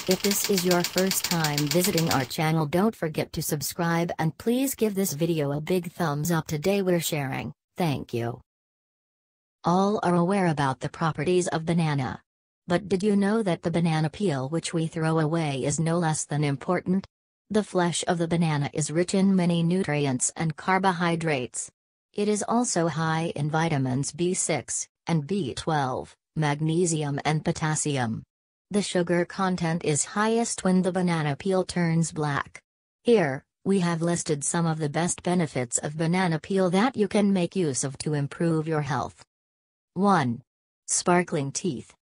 If this is your first time visiting our channel, don't forget to subscribe and please give this video a big thumbs up. Today we're sharing, thank you. All are aware about the properties of banana. But did you know that the banana peel which we throw away is no less than important? The flesh of the banana is rich in many nutrients and carbohydrates. It is also high in vitamins B6 and B12, magnesium and potassium. The sugar content is highest when the banana peel turns black. Here, we have listed some of the best benefits of banana peel that you can make use of to improve your health. 1. Sparkling teeth.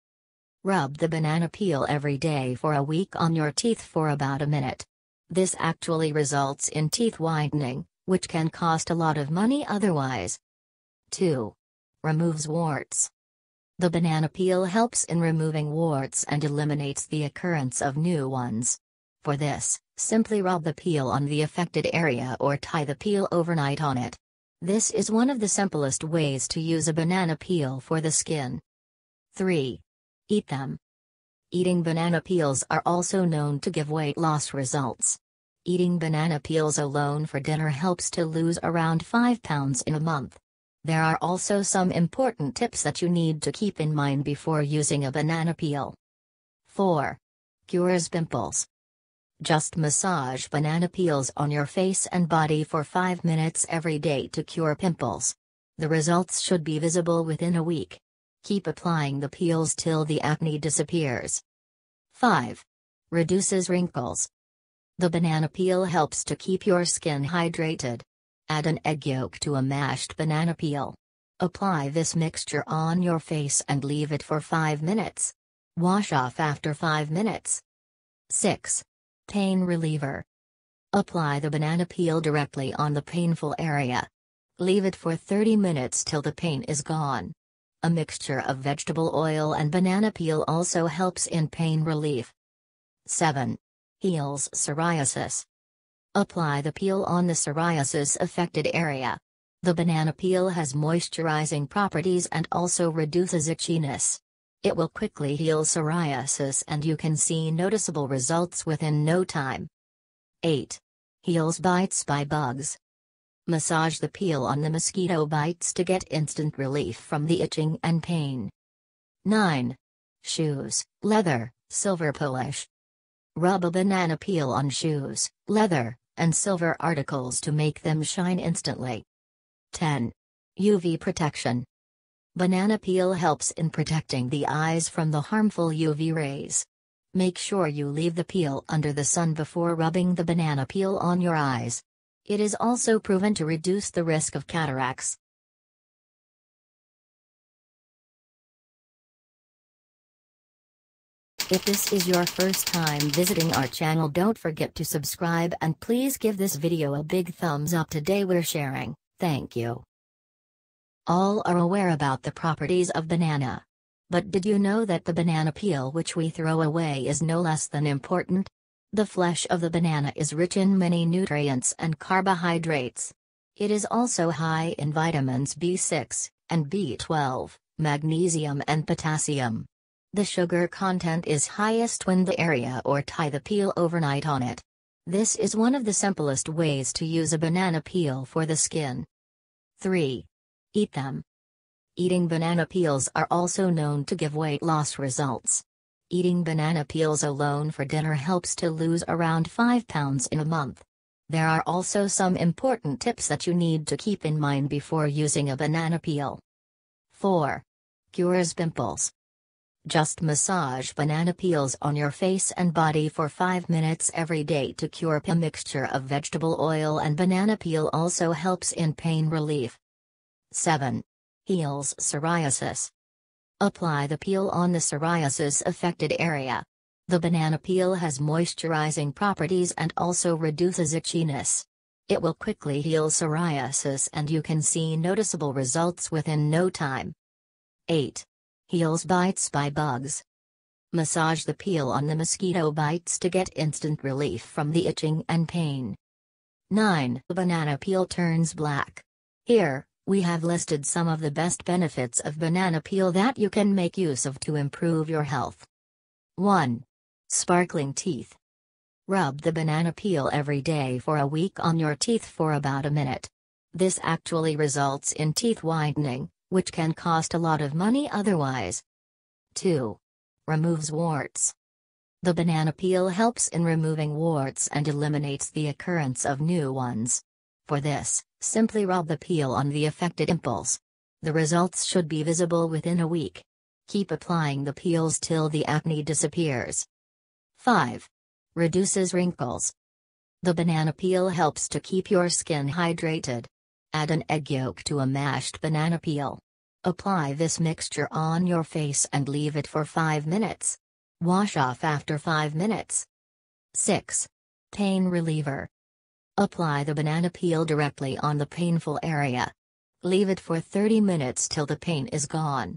Rub the banana peel every day for a week on your teeth for about a minute. This actually results in teeth whitening, which can cost a lot of money otherwise. 2. Removes warts. The banana peel helps in removing warts and eliminates the occurrence of new ones. For this, simply rub the peel on the affected area or tie the peel overnight on it. This is one of the simplest ways to use a banana peel for the skin. 3. Eat them. Eating banana peels are also known to give weight loss results. Eating banana peels alone for dinner helps to lose around 5 pounds in a month. There are also some important tips that you need to keep in mind before using a banana peel. 4. Cures pimples. Just massage banana peels on your face and body for 5 minutes every day to cure pimples. The results should be visible within a week. Keep applying the peels till the acne disappears. 5. Reduces wrinkles. The banana peel helps to keep your skin hydrated. Add an egg yolk to a mashed banana peel. Apply this mixture on your face and leave it for 5 minutes. Wash off after 5 minutes. 6. Pain reliever. Apply the banana peel directly on the painful area. Leave it for 30 minutes till the pain is gone. A mixture of vegetable oil and banana peel also helps in pain relief. 7. Heals psoriasis. Apply the peel on the psoriasis-affected area. The banana peel has moisturizing properties and also reduces itchiness. It will quickly heal psoriasis and you can see noticeable results within no time. 8. Heals bites by bugs. Massage the peel on the mosquito bites to get instant relief from the itching and pain. 9. Shoes, leather, silver polish. Rub a banana peel on shoes, leather, and silver articles to make them shine instantly. 10. UV protection. Banana peel helps in protecting the eyes from the harmful UV rays. Make sure you leave the peel under the sun before rubbing the banana peel on your eyes. It is also proven to reduce the risk of cataracts. If this is your first time visiting our channel, don't forget to subscribe and please give this video a big thumbs up. Today we're sharing, thank you. All are aware about the properties of banana. But did you know that the banana peel which we throw away is no less than important? The flesh of the banana is rich in many nutrients and carbohydrates. It is also high in vitamins B6 and B12, magnesium and potassium. The sugar content is highest when the area or tie the peel overnight on it. This is one of the simplest ways to use a banana peel for the skin. 3. Eat them. Eating banana peels are also known to give weight loss results. Eating banana peels alone for dinner helps to lose around 5 pounds in a month. There are also some important tips that you need to keep in mind before using a banana peel. 4. Cures pimples. Just massage banana peels on your face and body for 5 minutes every day to cure pimples. A mixture of vegetable oil and banana peel also helps in pain relief. 7. Heals psoriasis. Apply the peel on the psoriasis-affected area. The banana peel has moisturizing properties and also reduces itchiness. It will quickly heal psoriasis and you can see noticeable results within no time. 8. Heals bites by bugs. Massage the peel on the mosquito bites to get instant relief from the itching and pain. 9. The banana peel turns black. Here, we have listed some of the best benefits of banana peel that you can make use of to improve your health. 1. Sparkling teeth. Rub the banana peel every day for a week on your teeth for about a minute. This actually results in teeth whitening, which can cost a lot of money otherwise. 2. Removes warts. The banana peel helps in removing warts and eliminates the occurrence of new ones. For this, simply rub the peel on the affected pimples. The results should be visible within a week. Keep applying the peels till the acne disappears. 5. Reduces wrinkles. The banana peel helps to keep your skin hydrated. Add an egg yolk to a mashed banana peel. Apply this mixture on your face and leave it for 5 minutes. Wash off after 5 minutes. 6. Pain reliever. Apply the banana peel directly on the painful area. Leave it for 30 minutes till the pain is gone.